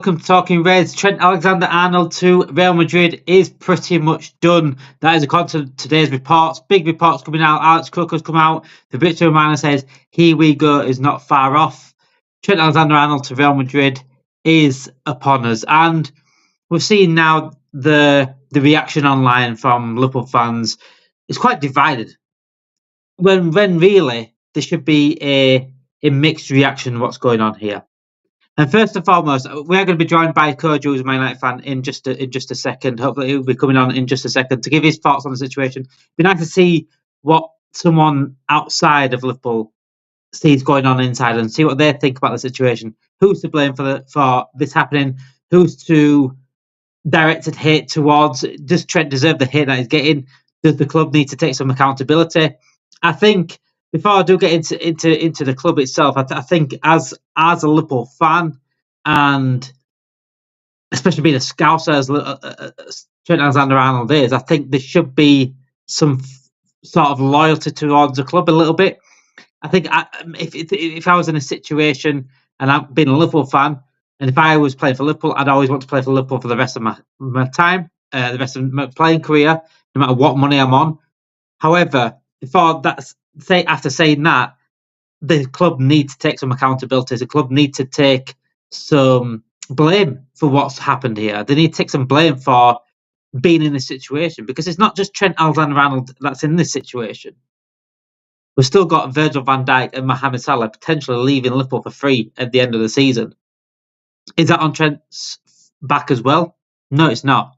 Welcome to Talking Reds. Trent Alexander-Arnold to Real Madrid is pretty much done. That is according to today's reports. Big reports coming out. Alex Cook has come out. Fabrizio Romano says, here we go, is not far off. Trent Alexander-Arnold to Real Madrid is upon us. And we've seen now the reaction online from Liverpool fans is quite divided. When really there should be a mixed reaction what's going on here. And first and foremost, we are going to be joined by Coach, who's a Man United fan, in just a second. Hopefully, he'll be coming on in just a second to give his thoughts on the situation. It'd be nice to see what someone outside of Liverpool sees going on inside and see what they think about the situation. Who's to blame for this happening? Who's to directed hate towards? Does Trent deserve the hate that he's getting? Does the club need to take some accountability? I think before I do get into the club itself, I think as a Liverpool fan, and especially being a Scouser as Trent Alexander-Arnold is, I think there should be some sort of loyalty towards the club a little bit. I think if I was in a situation and I've been a Liverpool fan, and if I was playing for Liverpool, I'd always want to play for Liverpool for the rest of my time, the rest of my playing career, no matter what money I'm on. However, after saying that, the club needs to take some accountability. The club needs to take some blame for what's happened here. They need to take some blame for being in this situation, because it's not just Trent Alexander-Arnold that's in this situation. We've still got Virgil van Dijk and Mohamed Salah potentially leaving Liverpool for free at the end of the season. Is that on Trent's back as well? No, it's not.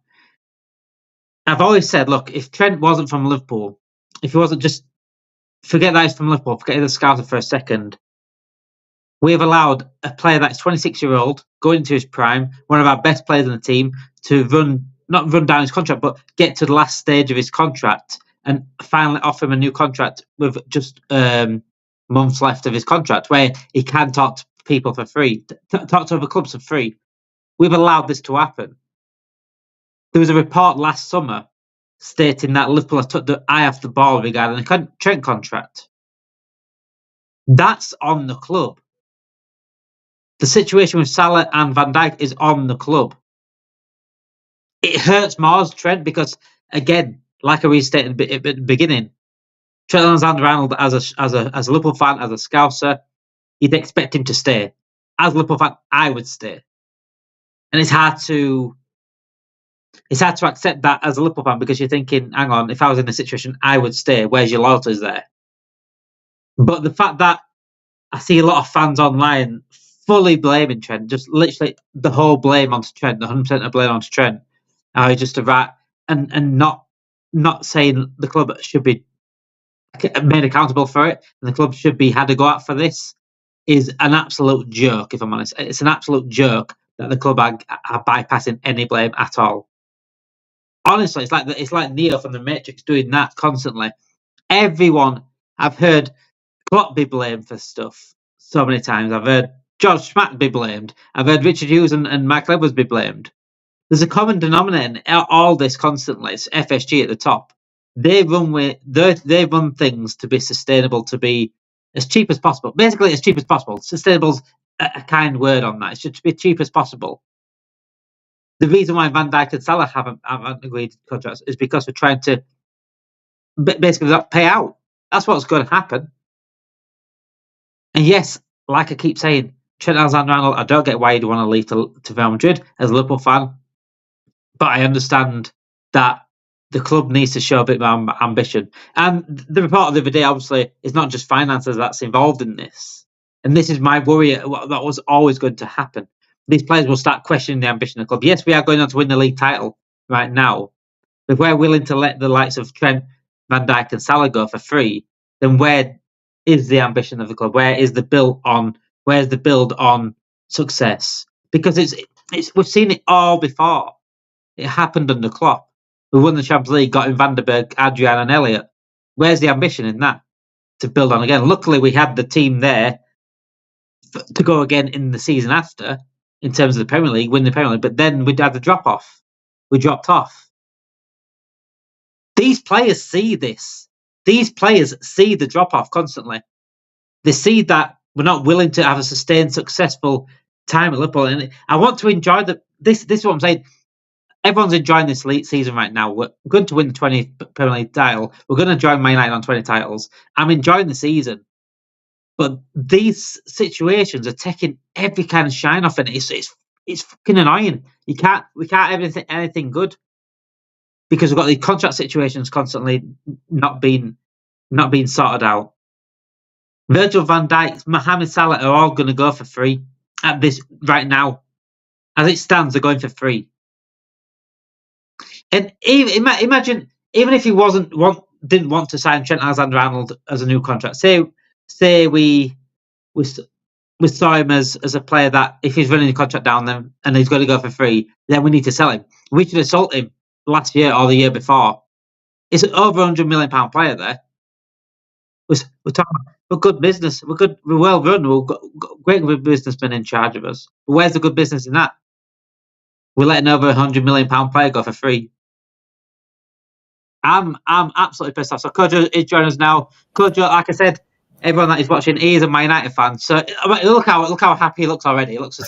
I've always said, look, if Trent wasn't from Liverpool, if he wasn't just, forget that he's from Liverpool, forget the Scouser for a second, we have allowed a player that's 26-year-old, going into his prime, one of our best players in the team, to not run down his contract, but get to the last stage of his contract and finally offer him a new contract with just months left of his contract, where he can talk to people for free, talk to other clubs for free. We've allowed this to happen. There was a report last summer stating that Liverpool has took the eye off the ball regarding the Trent contract. That's on the club. The situation with Salah and Van Dijk is on the club. It hurts more as Trent because, again, like I restated at the beginning, Trent Alexander-Arnold as a Liverpool fan, as a Scouser, you'd expect him to stay. As a Liverpool fan, I would stay. And it's hard to accept that as a Liverpool fan, because you're thinking, hang on, if I was in this situation, I would stay. Where's your loyalties there? But the fact that I see a lot of fans online fully blaming Trent, just literally the whole blame onto Trent, the 100% of blame onto Trent, just to rat and not saying the club should be made accountable for it and the club should be had a go at for this, is an absolute joke, if I'm honest. It's an absolute joke that the club are bypassing any blame at all. Honestly, it's like Neo from the Matrix doing that constantly. Everyone, I've heard Klopp be blamed for stuff so many times. I've heard George Schmack be blamed. I've heard Richard Hughes and Mike Edwards be blamed. There's a common denominator in all this constantly. It's FSG at the top. They run things to be sustainable, to be as cheap as possible. Basically, as cheap as possible. Sustainable's a kind word on that. It should be cheap as possible. The reason why Van Dijk and Salah haven't agreed to contracts is because we're trying to basically not pay out. That's what's going to happen. And yes, like I keep saying, Trent Alexander-Arnold, I don't get why you'd want to leave to Real Madrid as a Liverpool fan, but I understand that the club needs to show a bit more ambition. And the report of the other day, obviously, is not just finances that's involved in this. And this is my worry that was always going to happen. These players will start questioning the ambition of the club. Yes, we are going on to win the league title right now. If we're willing to let the likes of Trent, Van Dijk and Salah go for free, then where is the ambition of the club? Where's the build on success? Because we've seen it all before. It happened under Klopp. We won the Champions League, got in Van der Berg, Adrian and Elliott. Where's the ambition in that to build on again? Luckily, we had the team there to go again in the season after, in terms of the Premier League, win the Premier League, but then we'd had the drop-off. We dropped off. These players see this. These players see the drop-off constantly. They see that we're not willing to have a sustained, successful time at Liverpool, and I want to enjoy this. This is what I'm saying. Everyone's enjoying this late season right now. We're going to win the 20th Premier League title. We're going to join Man United on 20 titles. I'm enjoying the season, but these situations are taking every kind of shine off it. It's fucking annoying. We can't have anything good because we've got the contract situations constantly not being sorted out. Virgil van Dijk, Mohamed Salah are all going to go for free at this right now. As it stands, they're going for free. And imagine, even if he didn't want to sign Trent Alexander-Arnold as a new contract. Say we saw him as a player that if he's running the contract down them and he's going to go for free, then we need to sell him. We should have sold him last year or the year before. It's an over £100 million player there. We're talking about good business. We're good. We're well run. We've got great businessmen in charge of us. But where's the good business in that? We're letting over £100 million player go for free. I'm absolutely pissed off. So Kojo is joining us now. Kojo, like I said, everyone that is watching, he is a Man United fan. So look how happy he looks already. It looks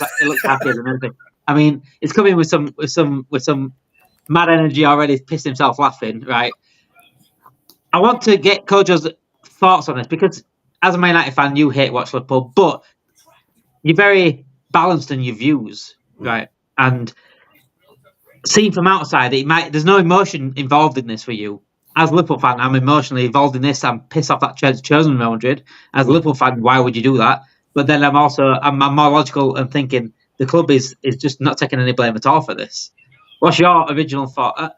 happier than anything. I mean, it's coming with some mad energy already. He's pissed himself laughing. Right. I want to get Kojo's thoughts on this because as a Man United fan, you hate watch Liverpool, but you're very balanced in your views, right? And seen from outside, there's no emotion involved in this for you. As a Liverpool fan, I'm emotionally involved in this. I'm pissed off that Trent's chosen Real Madrid. As a Liverpool fan, why would you do that? But then I'm more logical and thinking the club is just not taking any blame at all for this. What's your original thought?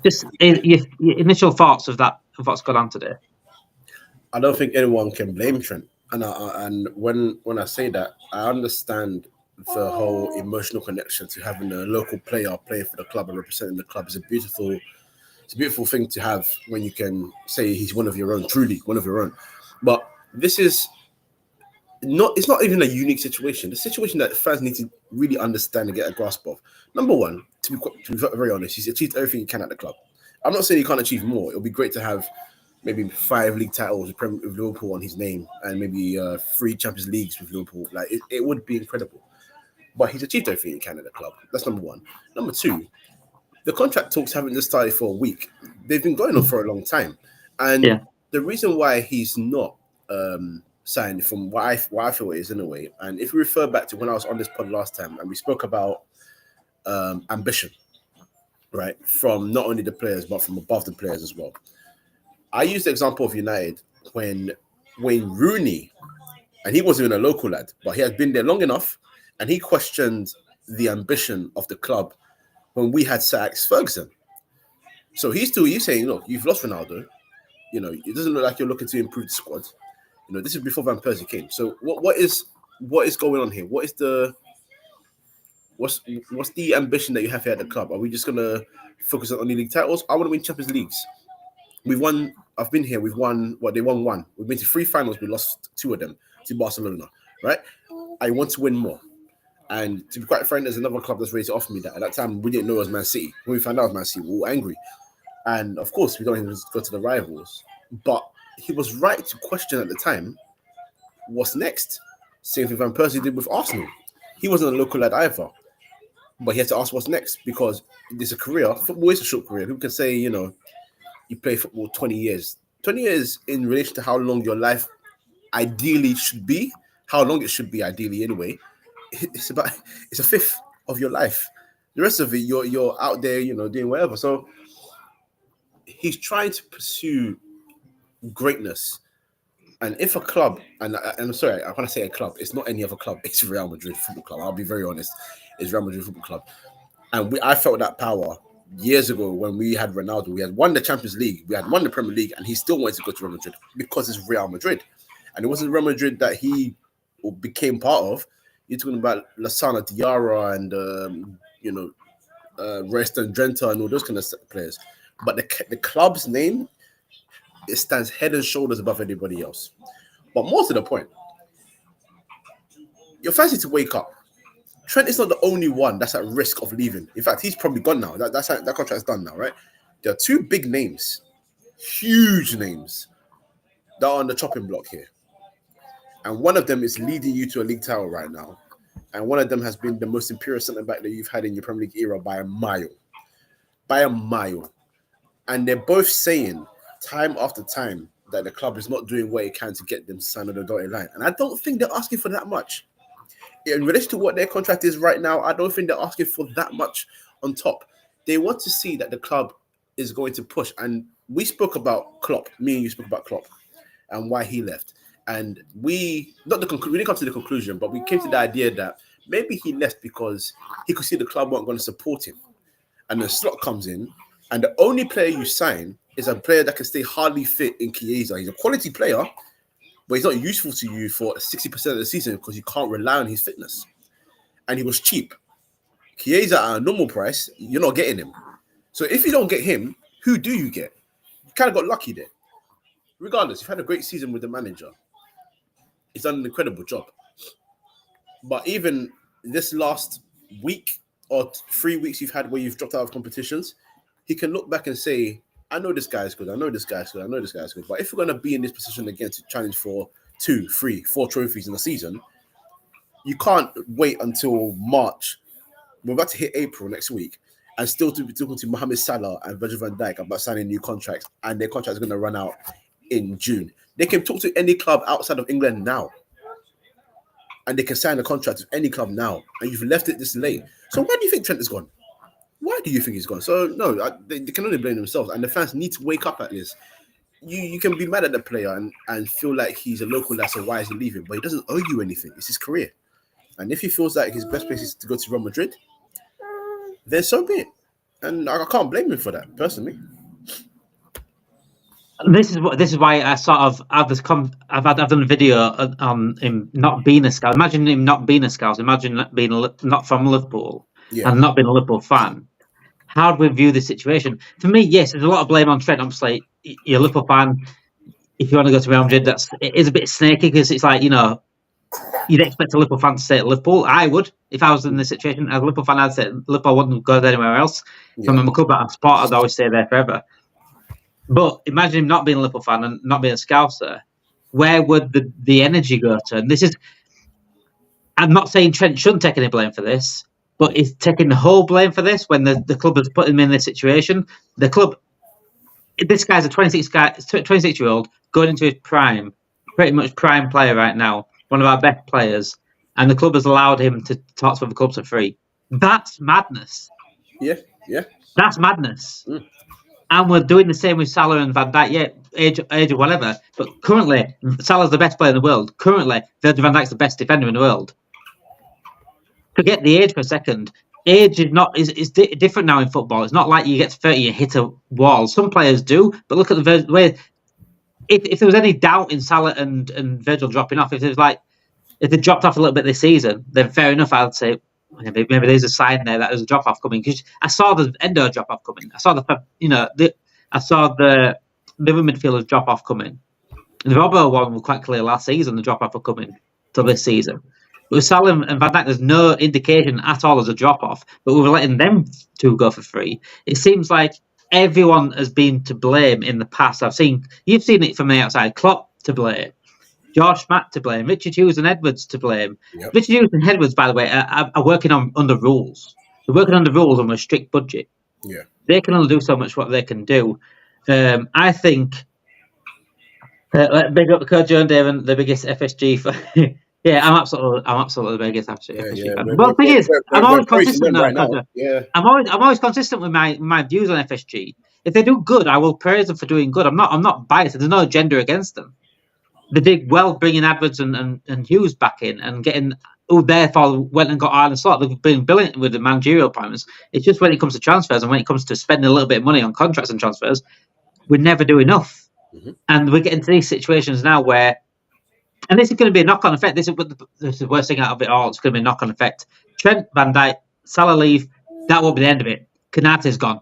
Just your initial thoughts of what's gone on today. I don't think anyone can blame Trent, and when I say that, I understand the whole emotional connection to having a local player playing for the club and representing the club is a beautiful thing to have when you can say he's one of your own, truly one of your own. But this is it's not even a unique situation. The situation that fans need to really understand and get a grasp of. Number one, to be very honest, he's achieved everything he can at the club. I'm not saying he can't achieve more. It'll be great to have maybe 5 league titles with Liverpool on his name and maybe 3 Champions Leagues with Liverpool. Like it would be incredible. But he's achieved everything he can at the club. That's number one. Number two, the contract talks haven't just started for a week. They've been going on for a long time. And the reason why he's not signed, from what I feel it is in a way, and if we refer back to when I was on this pod last time and we spoke about ambition, right, from not only the players but from above the players as well. I used the example of United when Wayne Rooney, and he wasn't even a local lad, but he had been there long enough, and he questioned the ambition of the club when we had Sir Alex Ferguson. So he's saying, look, you've lost Ronaldo. You know, it doesn't look like you're looking to improve the squad. You know, this is before Van Persie came. So what is going on here? What's the ambition that you have here at the club? Are we just gonna focus on the league titles? I want to win Champions Leagues. We've won. I've been here. We've won. They won 1. We've been to 3 finals. We lost 2 of them to Barcelona. Right? I want to win more. And to be quite frank, there's another club that's ready to offer me that. At that time, we didn't know it was Man City. When we found out it was Man City, we were all angry. And of course, we don't even go to the rivals. But he was right to question at the time, what's next? Same thing Van Persie did with Arsenal. He wasn't a local lad either. But he had to ask what's next because there's a career. Football is a short career. People can say, you know, you play football 20 years. 20 years in relation to how long your life ideally should be, how long it should be ideally anyway. It's a fifth of your life. The rest of it, you're out there, you know, doing whatever. So he's trying to pursue greatness. And if a club, and I'm sorry, I want to say a club, it's not any other club, it's Real Madrid Football Club. I'll be very honest, it's Real Madrid Football Club. And I felt that power years ago when we had Ronaldo. We had won the Champions League, we had won the Premier League, and he still wanted to go to Real Madrid because it's Real Madrid. And it wasn't Real Madrid that he became part of. You're talking about Lassana Diarra and Royston Drenthe and all those kind of players. But the club's name, it stands head and shoulders above anybody else. But more to the point, you're fancy to wake up. Trent is not the only one that's at risk of leaving. In fact, he's probably gone now. That contract's done now, right? There are 2 big names, huge names, that are on the chopping block here. and one of them is leading you to a league title right now, and one of them has been the most imperial centre back that you've had in your Premier League era by a mile. And they're both saying time after time that the club is not doing what it can to get them signed on the dotted line. And I don't think they're asking for that much. In relation to what their contract is right now, I don't think they're asking for that much on top. They want to see that the club is going to push. And we spoke about Klopp. Me and you spoke about Klopp and why he left. And we didn't come to the conclusion, but we came to the idea that maybe he left because he could see the club weren't going to support him. And the slot comes in, and the only player you sign is a player that can stay hardly fit in Chiesa. He's a quality player, but he's not useful to you for 60% of the season because you can't rely on his fitness. And he was cheap. Chiesa at a normal price, you're not getting him. So if you don't get him, who do you get? You kind of got lucky there. Regardless, you've had a great season with the manager. He's done an incredible job. But even this last week or 3 weeks you've had where you've dropped out of competitions, he can look back and say, I know this guy's good. But if we're going to be in this position again to challenge for 2, 3, 4 trophies in a season, you can't wait until March. We're about to hit April next week and still to be talking to Mohamed Salah and Virgil van Dijk about signing new contracts, and their contract is going to run out in June. They can talk to any club outside of England now, and they can sign a contract with any club now, and you've left it this late. So why do you think Trent is gone? Why do you think he's gone? So no, they can only blame themselves, and the fans need to wake up at this. You can be mad at the player and feel like he's a local lad, so why is he leaving? But he doesn't owe you anything. It's his career. And if he feels like his best place is to go to Real Madrid, then so be it. And I can't blame him for that, personally. This is why I sort of I've done a video on him not being a scout. Imagine him not being a scout. Imagine being not from Liverpool and not being a Liverpool fan. How do we view this situation? For me, yes, there's a lot of blame on Trent. Obviously, you're a Liverpool fan. If you want to go to Real Madrid, it is a bit snaky because it's like, you'd expect a Liverpool fan to stay at Liverpool. I would. If I was in this situation as a Liverpool fan, I'd say Liverpool wouldn't go anywhere else. If I'm a club that I'm support, I'd always stay there forever. But imagine him not being a Liverpool fan and not being a Scouser. Where would the energy go to? And I'm not saying Trent shouldn't take any blame for this, but he's taking the whole blame for this when the club has put him in this situation. The club, this guy's a 26-year-old going into his prime, pretty much prime player right now, one of our best players, and the club has allowed him to talk to other clubs for free. That's madness. Yeah. That's madness. And we're doing the same with Salah and Van Dijk, age or whatever. But currently, Salah's the best player in the world. Currently, Virgil van Dijk's the best defender in the world. Forget the age for a second. Age is different now in football. It's not like you get to 30 and hit a wall. Some players do, but look at the way. If there was any doubt in Salah and Virgil dropping off, if they dropped off a little bit this season, then fair enough. I'd say maybe there's a sign there that there's a drop off coming, because I saw the Endo drop off coming. I saw the middle midfielders drop off coming. The Robbo one was quite clear last season. The drop off were coming to this season. But with Salah and Van Dijk, there's no indication at all there's a drop off. But we were letting them two go for free. It seems like everyone has been to blame in the past. You've seen it from the outside. Klopp to blame. Josh Matt to blame, Richard Hughes and Edwards to blame. Yep. Richard Hughes and Edwards, by the way, are working under rules. They're working under rules on a strict budget. Yeah, they can only do so much what they can do. I think. Big up the coach Joan Daven, the biggest FSG for. Yeah, I'm absolutely the biggest FSG fan. But the thing is, I'm always consistent now. Yeah, I'm always consistent with my views on FSG. If they do good, I will praise them for doing good. I'm not biased. There's no agenda against them. They did well bringing Edwards and Hughes back in and getting, who therefore went and got Ireland slot. They've been brilliant with the managerial appointments. It's just when it comes to transfers and when it comes to spending a little bit of money on contracts and transfers, we never do enough. Mm-hmm. And we're getting to these situations now where, and this is going to be a knock-on effect. This is the worst thing out of it all. It's going to be a knock-on effect. Trent, Van Dijk, Salah leave. That won't be the end of it. Konate's gone.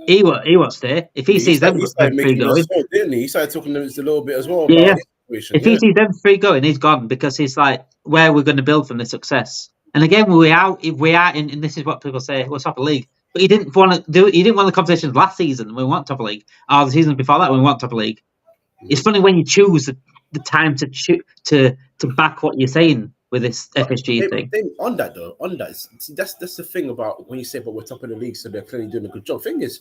He won't stay. If he sees them free going, didn't he? He started talking to us a little bit as well. Yeah. If he sees them free going, he's gone, because he's like, where we're going to build from the success. And again, we are in, and this is what people say, we're top of league. But he didn't want the competitions last season. We want top of league. Or the season before that, we want top of league. It's funny when you choose the time to back what you're saying with this FSG thing. On that, that's the thing about when you say, but we're top of the league, so they're clearly doing a good job. Thing is,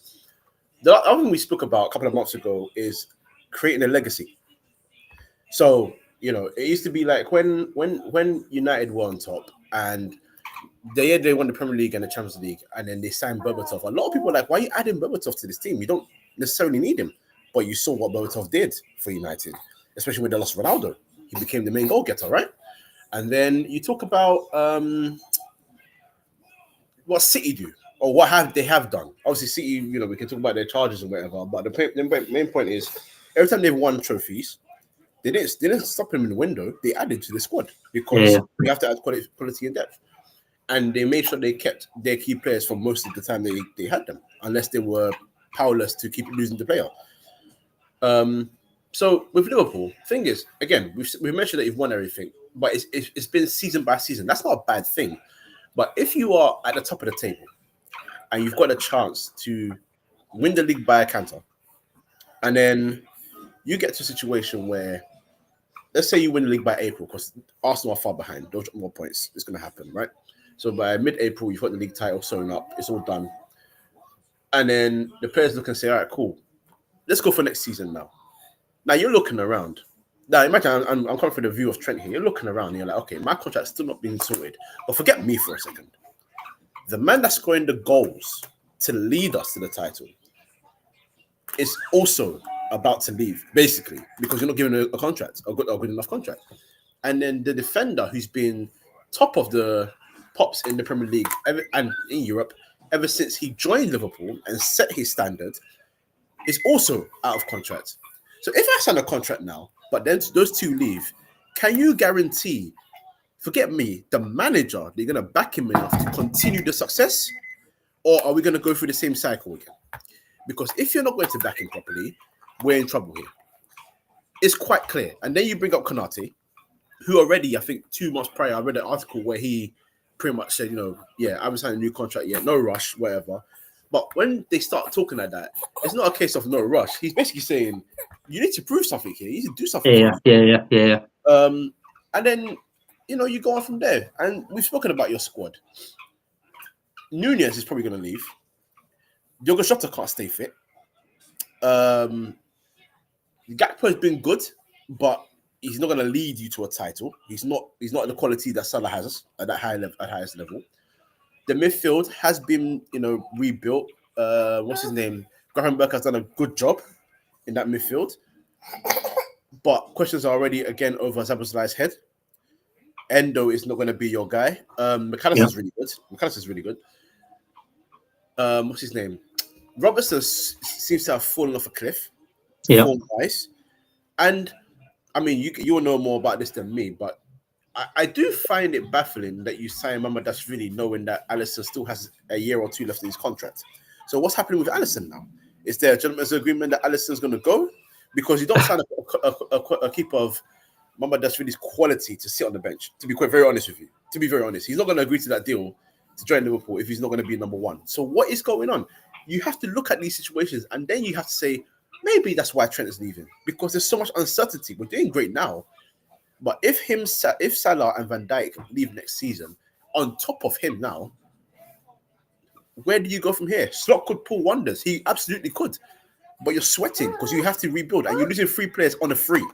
the other thing we spoke about a couple of months ago is creating a legacy. So, it used to be like when United were on top and they won the Premier League and the Champions League, and then they signed Berbatov. A lot of people are like, why are you adding Berbatov to this team? You don't necessarily need him. But you saw what Berbatov did for United, especially with the loss of Ronaldo. He became the main goal getter, right? And then you talk about what City do or what they have done. Obviously, City, we can talk about their charges and whatever. But the main point is, every time they've won trophies, they didn't stop them in the window. They added to the squad because you have to add quality and depth. And they made sure they kept their key players for most of the time they had them, unless they were powerless to keep losing the player. So with Liverpool, thing is, again, we've mentioned that you've won everything, but it's been season by season. That's not a bad thing. But if you are at the top of the table and you've got a chance to win the league by a canter, and then you get to a situation where, let's say you win the league by April, because Arsenal are far behind, they'll drop more points. It's going to happen, right? So by mid-April, you've got the league title sewn up. It's all done. And then the players look and say, all right, cool. Let's go for next season now. Now you're looking around. Now imagine I'm coming from the view of Trent here. You're looking around and you're like, okay, my contract's still not being sorted. But forget me for a second. The man that's scoring the goals to lead us to the title is also about to leave, basically, because you're not giving a contract, a good enough contract. And then the defender who's been top of the pops in the Premier League and in Europe ever since he joined Liverpool and set his standard is also out of contract. So if I sign a contract now, but then those two leave, can you guarantee, forget me, the manager, they're going to back him enough to continue the success? Or are we going to go through the same cycle again? Because if you're not going to back him properly, we're in trouble here. It's quite clear. And then you bring up Konate, who already, I think 2 months prior, I read an article where he pretty much said, I haven't signed a new contract yet, no rush, whatever. But when they start talking like that, it's not a case of no rush. He's basically saying, you need to prove something here. You need to do something. Yeah. And then, you go on from there. And we've spoken about your squad. Nunez is probably going to leave. Diogo Jota can't stay fit. Gakpo has been good, but he's not going to lead you to a title. He's not the quality that Salah has at that highest level. The midfield has been, rebuilt. What's his name? Graham Burke has done a good job in that midfield. But questions are already again over Szoboszlai's head. Endo is not going to be your guy. McAllister's really good. What's his name? Robertson seems to have fallen off a cliff. Yeah. Form-wise. And I mean, you'll know more about this than me, but I do find it baffling that you sign Mamardashvili knowing that Alisson still has a year or two left in his contract. So what's happening with Alisson now? Is there a gentleman's agreement that Alisson's going to go? Because you don't sign a keeper of Mamardashvili's quality to sit on the bench, to be quite very honest with you. To be very honest, he's not going to agree to that deal to join Liverpool if he's not going to be number one. So what is going on? You have to look at these situations and then you have to say, maybe that's why Trent is leaving, because there's so much uncertainty. We're doing great now. But if Salah and Van Dijk leave next season, on top of him now, where do you go from here? Slot could pull wonders. He absolutely could. But you're sweating because you have to rebuild and you're losing 3 players on a free.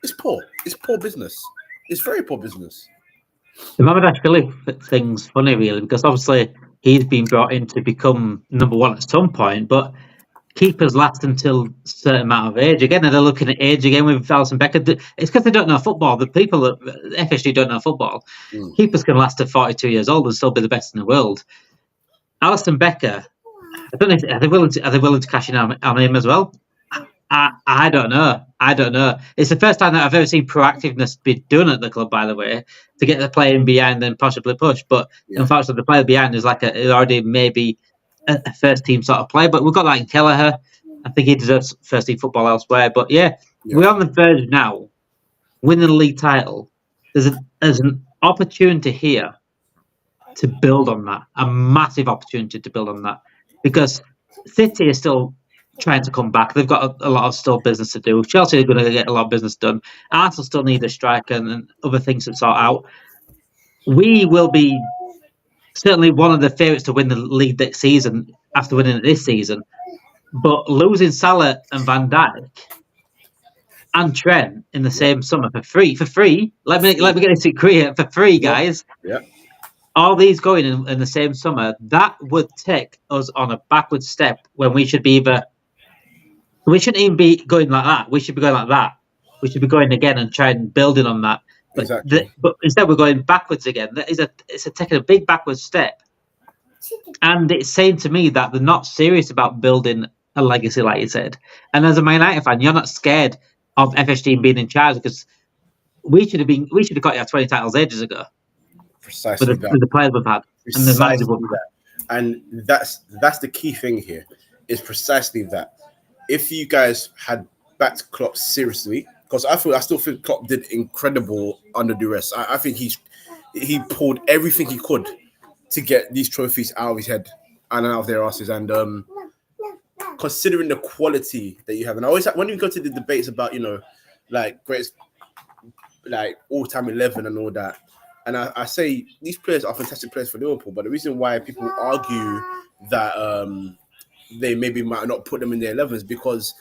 It's poor. It's poor business. It's very poor business. The Mamardashvili thing's funny, really, because obviously he's been brought in to become number one at some point, but keepers last until a certain amount of age. Again, they're looking at age again with Alisson Becker. It's because they don't know football. The people at FSG don't know football. Keepers can last to 42 years old and still be the best in the world. Alisson Becker, I don't know if are they willing to cash in on him as well? I don't know. It's the first time that I've ever seen proactiveness be done at the club, by the way, to get the player in behind and possibly push. But unfortunately, the player behind is like already maybe a first team sort of player. But we've got that in Kelleher. I think he deserves first team football elsewhere. But we're on the verge now, winning the league title. There's an opportunity here to build on that, a massive opportunity to build on that, because City is still trying to come back. They've got a lot of still business to do. Chelsea are going to get a lot of business done. Arsenal still need a striker and other things to sort out. We will be certainly one of the favourites to win the league next season after winning it this season. But losing Salah and Van Dijk and Trent in the same summer for free. Let me get this clear, for free, guys. Yeah. All these going in the same summer, that would take us on a backward step when we should be we shouldn't even be going like that. We should be going like that. We should be going again and trying building on that. But, Exactly. but instead we're going backwards again. It's taking a big backward step. And it's saying to me that they're not serious about building a legacy, like you said. And as a Man United fan, you're not scared of FSG being in charge because we should have got our 20 titles ages ago. Precisely with the players we've had and the manager we've had. And that's the key thing here, is precisely that. If you guys had backed Klopp seriously, because I still think Klopp did incredible under duress. I think he pulled everything he could to get these trophies out of his head and out of their asses. And considering the quality that you have, and I always, when you go to the debates about, like greatest, like all-time 11 and all that, and I say these players are fantastic players for Liverpool, but the reason why people argue that they maybe might not put them in their 11s because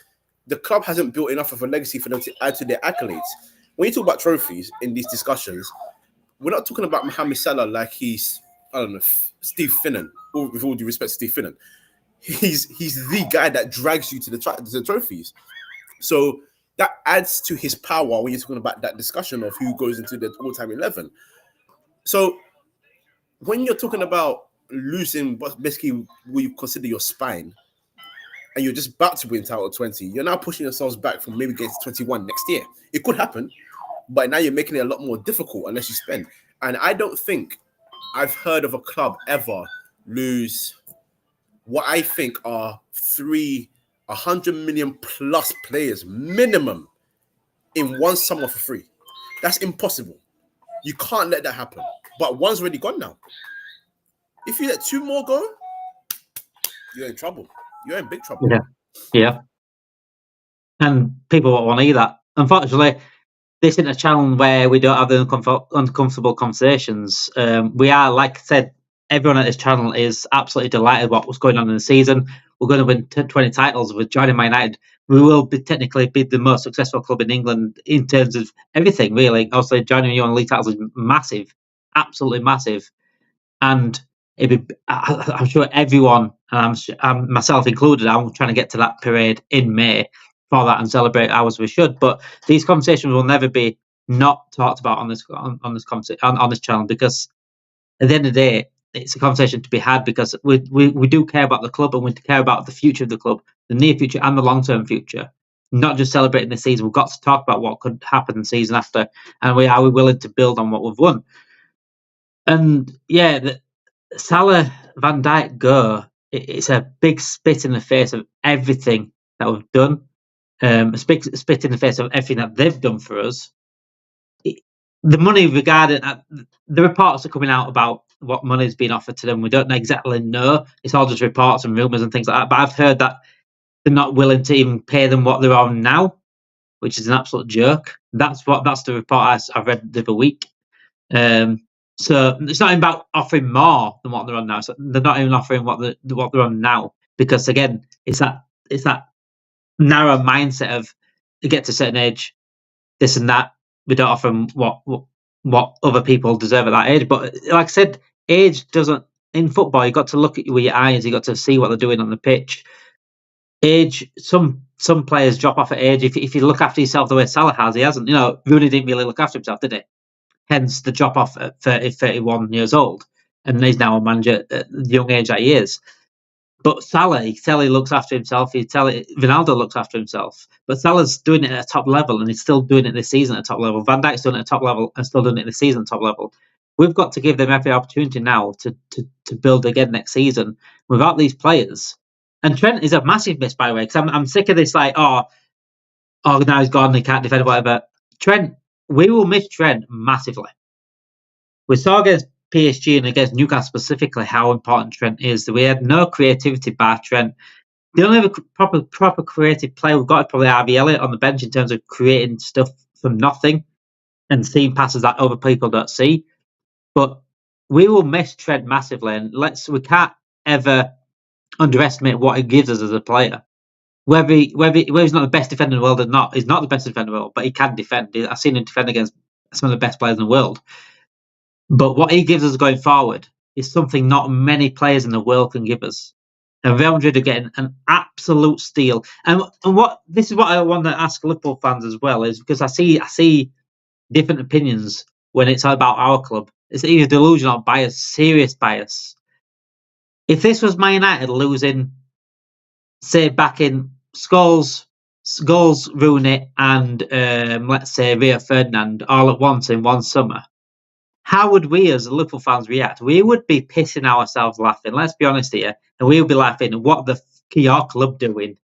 the club hasn't built enough of a legacy for them to add to their accolades. When you talk about trophies in these discussions, we're not talking about Mohamed Salah like he's, I don't know, Steve Finnan. With all due respect to Steve Finnan, he's the guy that drags you to the trophies. So that adds to his power when you're talking about that discussion of who goes into the all-time 11. So when you're talking about losing basically what you consider your spine, and you're just about to win title 20, you're now pushing yourselves back from maybe getting to 21 next year. It could happen, but now you're making it a lot more difficult unless you spend. And I don't think I've heard of a club ever lose what I think are 100 million plus players minimum in one summer for free. That's impossible. You can't let that happen. But one's already gone now. If you let two more go, you're in trouble. You're in big trouble. Yeah. And people won't want to hear that. Unfortunately, this isn't a channel where we don't have the uncomfortable conversations. We are, like I said, everyone at this channel is absolutely delighted what was going on in the season. We're going to win 20 titles with joining Man United. We will technically be the most successful club in England in terms of everything, really. Also, joining you on league titles is massive, absolutely massive. And I'm sure everyone, and I'm myself included, I'm trying to get to that period in May for that and celebrate ours we should. But these conversations will never be not talked about on this channel, because at the end of the day, it's a conversation to be had, because we do care about the club, and we care about the future of the club, the near future and the long-term future. Not just celebrating the season. We've got to talk about what could happen the season after, and are we willing to build on what we've won? And yeah, the Salah Van Dijk go, it's a big spit in the face of everything that we've done. A spit in the face of everything that they've done for us. The money regarding the reports are coming out about what money is being offered to them. We don't exactly know. It's all just reports and rumours and things like that. But I've heard that they're not willing to even pay them what they're on now, which is an absolute joke. That's the report I read the other week. So it's not about offering more than what they're on now. So they're not even offering what they're on now, because again, it's that narrow mindset of you get to a certain age, this and that. We don't offer them what other people deserve at that age. But like I said, age doesn't, in football, you've got to look at you with your eyes. You've got to see what they're doing on the pitch. Age, some players drop off at age. If you look after yourself the way Salah has, he hasn't. Rooney didn't really look after himself, did he? Hence the drop off at 30, 31 years old. And he's now a manager at the young age that he is. But Salah, you can tell he looks after himself. You tell Ronaldo looks after himself. But Salah's doing it at a top level, and he's still doing it this season at a top level. Van Dijk's doing it at a top level and still doing it this season at a top level. We've got to give them every opportunity now to build again next season without these players. And Trent is a massive miss, by the way, because I'm sick of this, like, now he's gone, he can't defend, whatever. Trent, we will miss Trent massively. We saw against PSG and against Newcastle specifically how important Trent is. We had no creativity by Trent. The only other proper creative player we've got is probably Harvey Elliott on the bench in terms of creating stuff from nothing and seeing passes that other people don't see. But we will miss Trent massively, and we can't ever underestimate what he gives us as a player. Whether he's not the best defender in the world or not, he's not the best defender in the world, but he can defend. I've seen him defend against some of the best players in the world. But what he gives us going forward is something not many players in the world can give us. And Real Madrid are getting an absolute steal. And this is what I want to ask Liverpool fans as well, is because I see different opinions when it's about our club. It's either delusion or bias, serious bias. If this was Man United losing, say back in Scholes, Rooney, and let's say Rio Ferdinand all at once in one summer, how would we as Liverpool fans react? We would be pissing ourselves laughing. Let's be honest here. And we would be laughing, what the f*** are your club doing?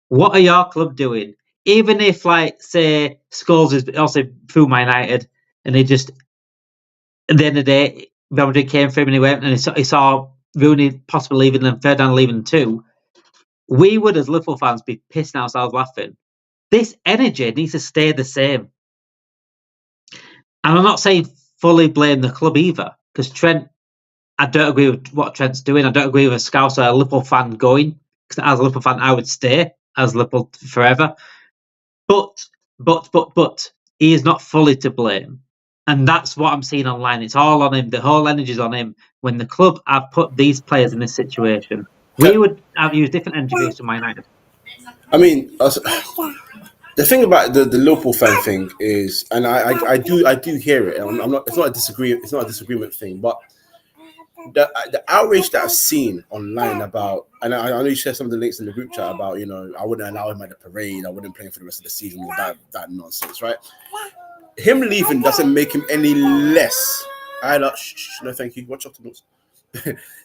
What are your club doing? Even if, like, say, Scholes is also through Man United, and he just, at the end of the day, Real Madrid came for him and he went, and he saw Rooney possibly leaving and Ferdinand leaving too, we would, as Liverpool fans, be pissing ourselves laughing. This energy needs to stay the same. And I'm not saying fully blame the club either, because Trent, I don't agree with what Trent's doing. I don't agree with a Scouse or a Liverpool fan going, because as a Liverpool fan, I would stay as Liverpool forever. But he is not fully to blame. And that's what I'm seeing online. It's all on him. The whole energy's on him. When the club have put these players in this situation, we would have used different energy to Man United. I mean, the thing about the Liverpool fan thing is, and I do hear it. I'm not. It's not a disagreement thing, but the outrage that I've seen online about, and I know you share some of the links in the group chat about, I wouldn't allow him at the parade, I wouldn't play him for the rest of the season, that nonsense, right? Him leaving doesn't make him any less. No, thank you. Watch Optimals.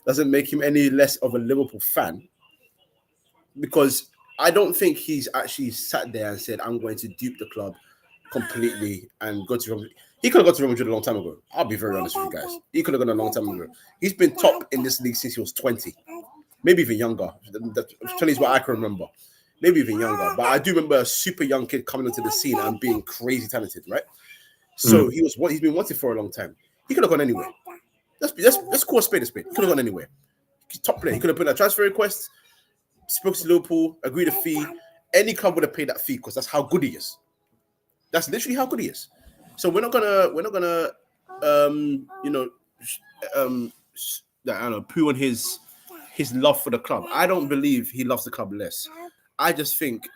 Doesn't make him any less of a Liverpool fan, because I don't think he's actually sat there and said, I'm going to dupe the club completely and go to Real Madrid. He could have gone to Real Madrid a long time ago. I'll be very honest with you guys. He could have gone a long time ago. He's been top in this league since he was 20, maybe even younger. 20 is what I can remember. Maybe even younger. But I do remember a super young kid coming into the scene and being crazy talented, right? So he's been wanted for a long time. He could have gone anywhere. Let's call a spade a spade. He could have gone anywhere. Top player. He could have put a transfer request, spoke to Liverpool, agreed a fee. Any club would have paid that fee because that's how good he is. That's literally how good he is. So we're not gonna poo on his love for the club. I don't believe he loves the club less. I just think,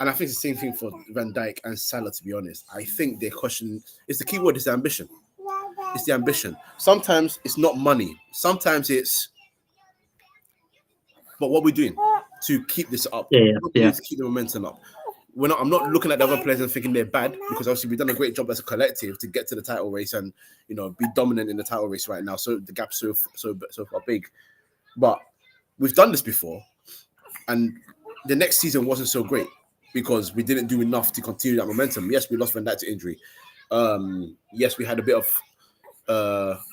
and I think it's the same thing for Van Dijk and Salah, to be honest. I think their question is, the key word is the ambition. It's the ambition. Sometimes it's not money. Sometimes it's, but what we're doing to keep this up. To keep the momentum up. I'm not looking at the other players and thinking they're bad, because obviously we've done a great job as a collective to get to the title race and be dominant in the title race right now. So the gap's so far big, but we've done this before, and the next season wasn't so great because we didn't do enough to continue that momentum. Yes, we lost Van Dijk to injury. Yes, we had a bit of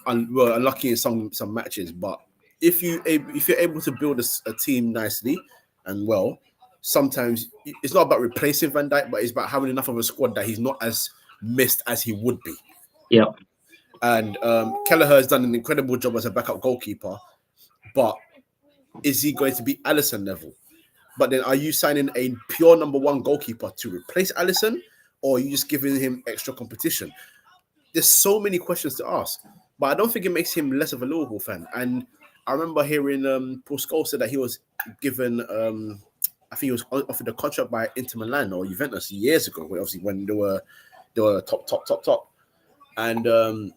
unlucky in some matches, but if you're able to build a team nicely and well, sometimes it's not about replacing Van Dijk, but it's about having enough of a squad that he's not as missed as he would be. Yeah. And Kelleher has done an incredible job as a backup goalkeeper, but is he going to be Alisson level? But then are you signing a pure number one goalkeeper to replace Alisson, or are you just giving him extra competition? There's so many questions to ask, but I don't think it makes him less of a Liverpool fan. And I remember hearing Paul Scholes said that he was given, I think he was offered a contract by Inter Milan or Juventus years ago, obviously when they were top. And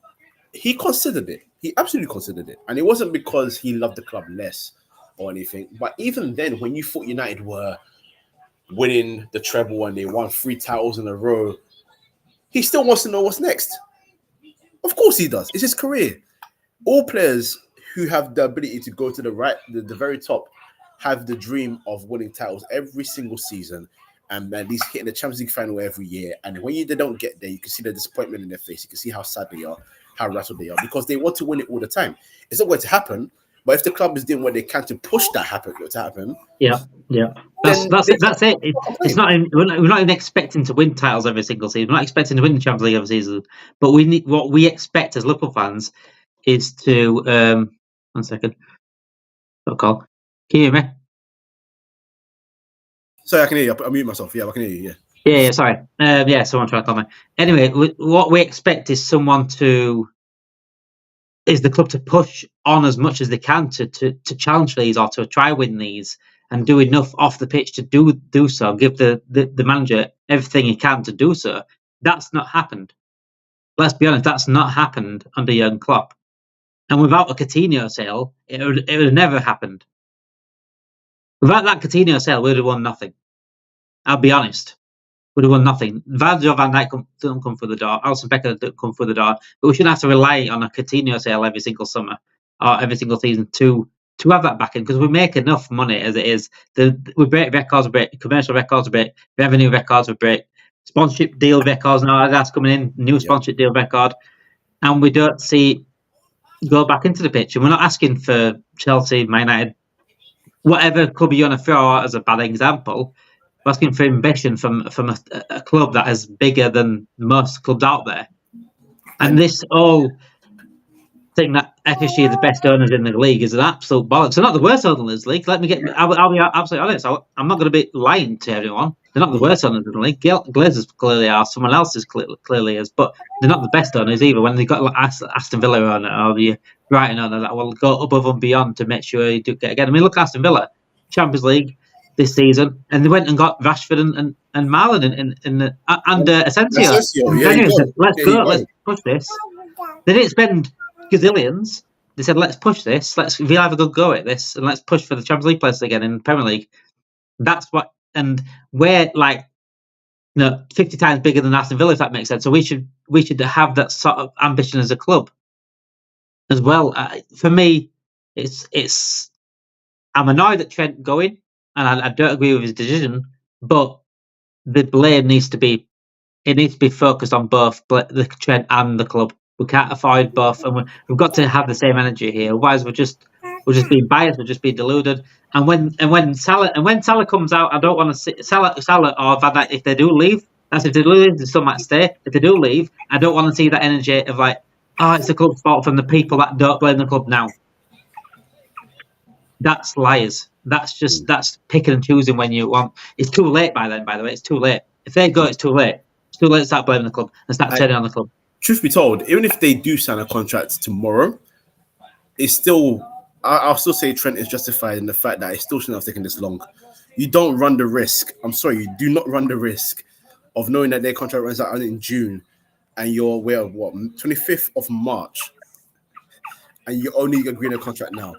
he considered it. He absolutely considered it. And it wasn't because he loved the club less or anything. But even then, when you thought United were winning the treble and they won 3 titles in a row, he still wants to know what's next. Of course he does. It's his career. All players who have the ability to go to the very top have the dream of winning titles every single season and at least hitting the Champions League final every year. And when they don't get there, you can see the disappointment in their face. You can see how sad they are, how rattled they are, because they want to win it all the time. It's not going to happen, But if the club is doing what they can to push that to happen, yeah. That's it. It's not. We're not even expecting to win titles every single season. We're not expecting to win the Champions League every season. But what we expect as Liverpool fans is to 1 second. Call. Can you hear me? Sorry, I can hear you. I mute myself. Yeah, I can hear you. Yeah. Sorry. Someone tried to call me. Anyway, what we expect is the club to push on as much as they can to challenge these or to try win these and do enough off the pitch to do so. Give the manager everything he can to do so. That's not happened. Let's be honest. That's not happened under Jurgen Klopp. And without a Coutinho sale, it would have never happened. Without that Coutinho sale, we would have won nothing. I'll be honest. Would have won nothing. Virgil van Dijk don't come through the door. Alisson Becker don't come through the door. But we shouldn't have to rely on a Coutinho sale every single summer or every single season to have that back in, because we make enough money as it is. We break records, we break commercial records, we break revenue records, we break sponsorship deal records. Now that's coming in, new sponsorship deal record, and we don't see go back into the pitch. And we're not asking for Chelsea, Man United, whatever club you want to throw out as a bad example. We're asking for ambition from a club that is bigger than most clubs out there. And this whole thing that FSG are the best owners in the league is an absolute bollocks. They're not the worst owners in the league. I'll be absolutely honest. I'm not going to be lying to everyone. They're not the worst owners in the league. Glazers clearly are. Someone else is clearly is. But they're not the best owners either. When they've got like Aston Villa on it or the Brighton owner that will go above and beyond to make sure you do get again. I mean, look at Aston Villa, Champions League this season, and they went and got Rashford and Marlon and Asensio. Let's go. Let's push this. They didn't spend gazillions. They said, let's push this. We'll have a good go at this, and let's push for the Champions League places again in the Premier League. That's what, and we're 50 times bigger than Aston Villa, if that makes sense. So we should have that sort of ambition as a club as well. For me, it's I'm annoyed at Trent going, and I don't agree with his decision, but the blame needs to be focused on both the Trent and the club. We can't afford both, and we've got to have the same energy here. Otherwise, we're just being biased. We're just being deluded. And when Salah comes out, I don't want to see Salah or Van Dijk. If they do leave, that's if they do leave, they still might stay. If they do leave, I don't want to see that energy of it's the club's fault from the people that don't blame the club now. That's liars. That's picking and choosing when you want. It's too late by then. By the way, it's too late. If they go, it's too late. It's too late to start blaming the club and start turning on the club. Truth be told, even if they do sign a contract tomorrow, it's still. I'll still say Trent is justified in the fact that it still shouldn't have taken this long. You don't run the risk. I'm sorry, you do not run the risk of knowing that their contract runs out in June, and you're aware of 25th of March, and you only agreeing a contract now.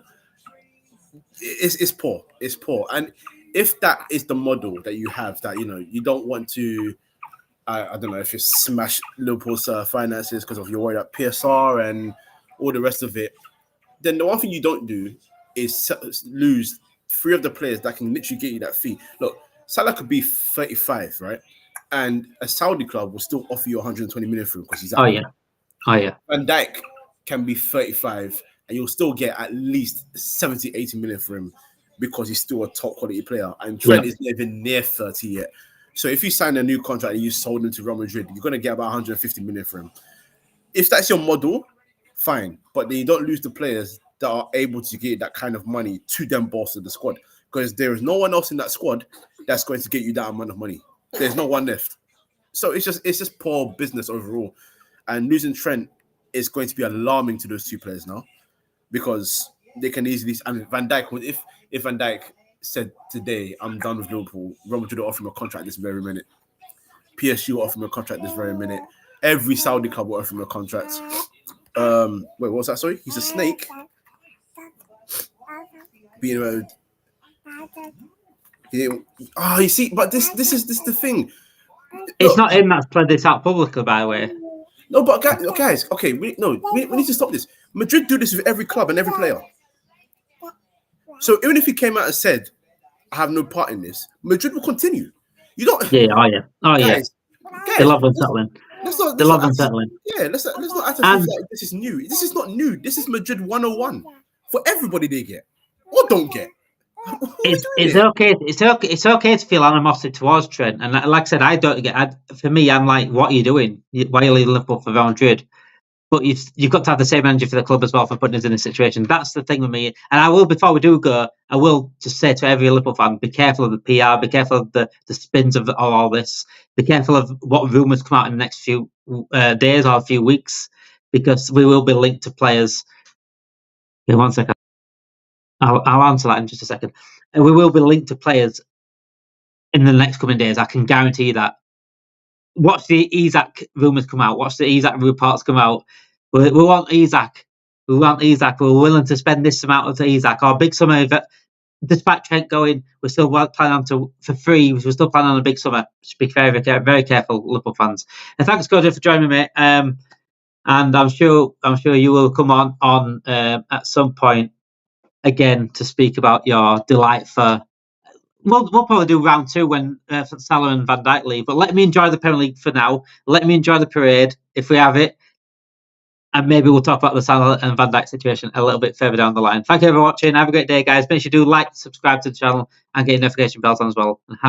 It's poor. It's poor. And if that is the model that you have, that you don't want to. I don't know if you smash Liverpool's finances because of your worry about PSR and all the rest of it, then the one thing you don't do is lose 3 of the players that can literally get you that fee. Look, Salah could be 35, right? And a Saudi club will still offer you 120 million for him because he's out. Oh yeah. Van Dijk can be 35 and you'll still get at least 70, 80 million for him because he's still a top quality player. And Trent is not even near 30 yet. So if you sign a new contract and you sold him to Real Madrid, you're going to get about 150 million for him. If that's your model, fine. But then you don't lose the players that are able to get that kind of money to them bolster the squad. Because there is no one else in that squad that's going to get you that amount of money. There's no one left. So it's just poor business overall. And losing Trent is going to be alarming to those 2 players now. Because they can easily... I mean, Van Dijk, if Van Dijk said today, I'm done with Liverpool, Real Madrid will offer him a contract this very minute. PSG will offer him a contract this very minute. Every Saudi club will offer him a contract. Wait, what was that? Sorry? He's a snake. You see, but this is the thing. It's not him that's played this out publicly, by the way. No, but guys, okay, we need to stop this. Madrid do this with every club and every player. So even if he came out and said, I have no part in this, Madrid will continue. You don't. Yeah. Guys, they love unsettling. They love unsettling. Yeah, let's not act as if this is new. This is not new. This is Madrid 101 for everybody they get or don't get. It's okay. It's okay to feel animosity towards Trent. And like I said, I don't get. For me, I'm like, what are you doing? Why are you leaving Liverpool for Real Madrid? But you've got to have the same energy for the club as well for putting us in this situation. That's the thing with me. And I will, before we do go, I will just say to every Liverpool fan, be careful of the PR, be careful of the spins of all this, be careful of what rumours come out in the next few days or a few weeks, because we will be linked to players. In 1 second. I'll answer that in just a second. We will be linked to players in the next coming days. I can guarantee that. Watch the Isak rumours come out. Watch the Isak reports come out. We want Isak. We want Isak. We're willing to spend this amount of Isak. Our big summer, despite Trent going, we're still planning on for free. We're still planning on a big summer. Just be very, very careful, Liverpool fans. And thanks, Gordon, for joining me, mate. And I'm sure you will come on at some point again to speak about your delight for. We'll probably do round 2 when Salah and Van Dijk leave. But let me enjoy the Premier League for now. Let me enjoy the parade if we have it. And maybe we'll talk about the Salah and Van Dijk situation a little bit further down the line. Thank you for watching. Have a great day, guys. Make sure you do like, subscribe to the channel, and get your notification bells on as well. And have